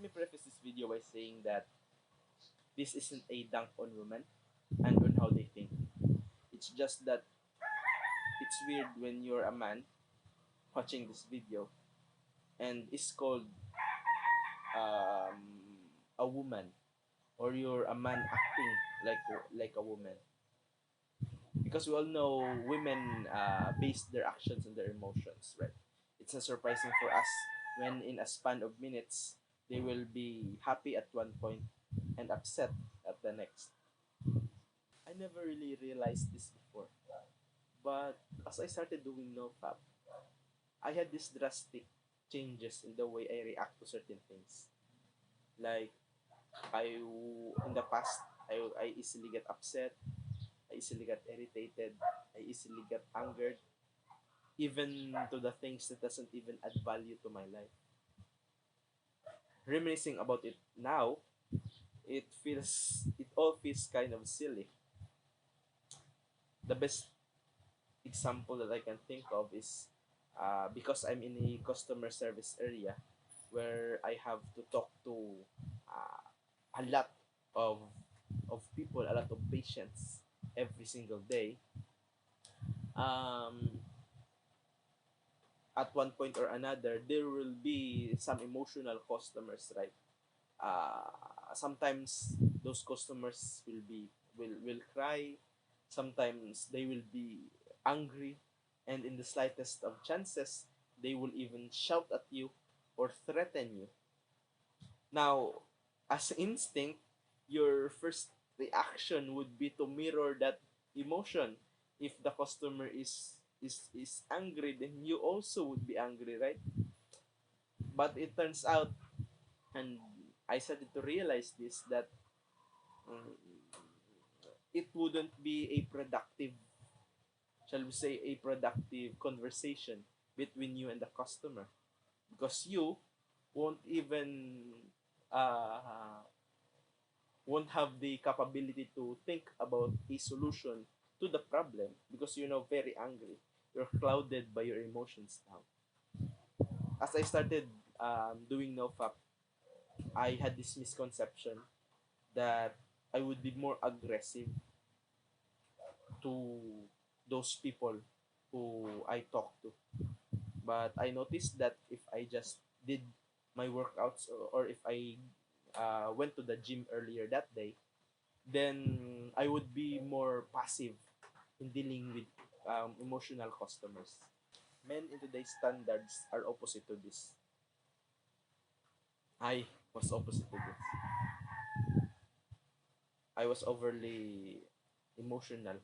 Let me preface this video by saying that this isn't a dunk on women and on how they think. It's just that it's weird when you're a man watching this video and is called a woman, or you're a man acting like a woman. Because we all know women base their actions on their emotions, right? It's not surprising for us when in a span of minutes they will be happy at one point and upset at the next. I never really realized this before, but as I started doing NoFap, I had these drastic changes in the way I react to certain things. Like in the past, I easily get upset, I easily get irritated, I easily get angered, even to the things that doesn't even add value to my life. Reminiscing about it now, it all feels kind of silly. The best example that I can think of is because I'm in a customer service area where I have to talk to a lot of people, a lot of patients every single day. Um, at one point or another, there will be some emotional customers, right? Sometimes those customers will cry. Sometimes they will be angry, and in the slightest of chances, they will even shout at you or threaten you. Now, as instinct, your first reaction would be to mirror that emotion. If the customer is angry, then you also would be angry, right? But it turns out, and I started to realize this, that um, it wouldn't be a productive, shall we say, a productive conversation between you and the customer, because you won't even uh, won't have the capability to think about a solution to the problem because you're now very angry. You're clouded by your emotions now. As I started doing NoFap, I had this misconception that I would be more aggressive to those people who I talk to. But I noticed that if I just did my workouts, or if I went to the gym earlier that day, then I would be more passive in dealing with emotional customers. Men in today's standards are opposite to this. I was opposite to this. I was overly emotional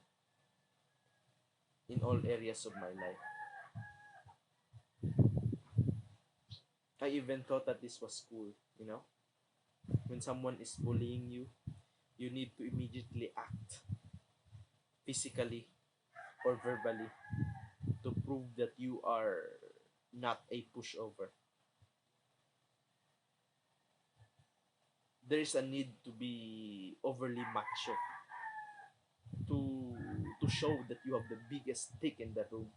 in all areas of my life. I even thought that this was cool, you know? When someone is bullying you, you need to immediately act physically or verbally to prove that you are not a pushover. There is a need to be overly macho to show that you have the biggest dick in the room.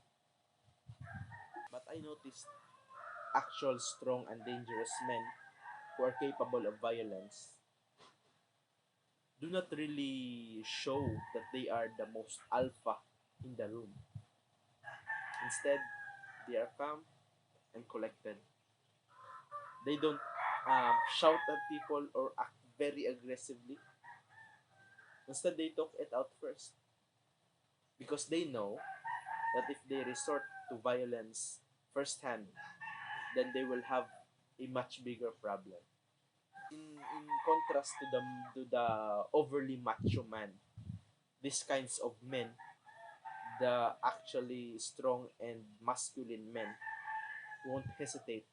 But I noticed actual strong and dangerous men who are capable of violence do not really show that they are the most alpha in the room. Instead, they are calm and collected. They don't shout at people or act very aggressively. Instead, they talk it out first because they know that if they resort to violence firsthand, then they will have a much bigger problem. In contrast to the overly macho man, these kinds of men, the actually strong and masculine men, won't hesitate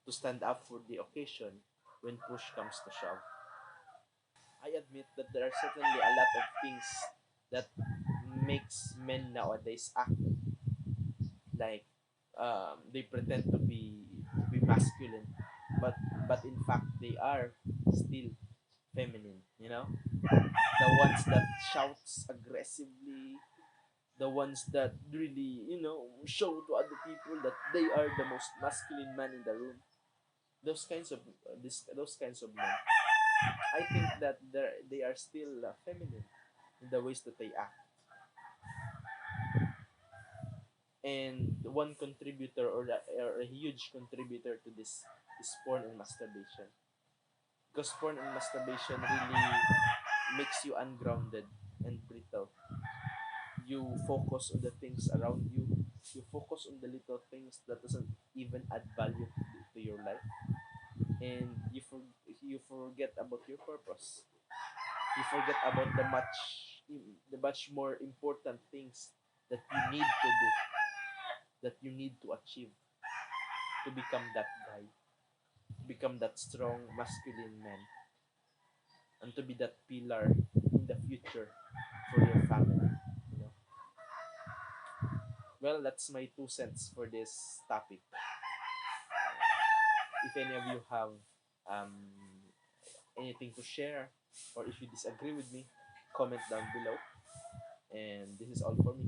to stand up for the occasion when push comes to shove. I admit that there are certainly a lot of things that makes men nowadays act like they pretend to be masculine, but in fact they are still feminine. You know, the ones that shouts aggressively, the ones that really show to other people that they are the most masculine man in the room. those kinds of those kinds of men, I think that they are still feminine in the ways that they act. And one contributor, or a huge contributor to this, is porn and masturbation, because porn and masturbation really makes you ungrounded and brittle. You focus on the things around you. You focus on the little things that doesn't even add value to your life, and you forget about your purpose. You forget about the much more important things that you need to do, that you need to achieve to become that guy, to become that strong masculine man, and to be that pillar in the future for your family. You know. Well, that's my 2 cents for this topic. If any of you have um, anything to share, or if you disagree with me, comment down below. And this is all for me.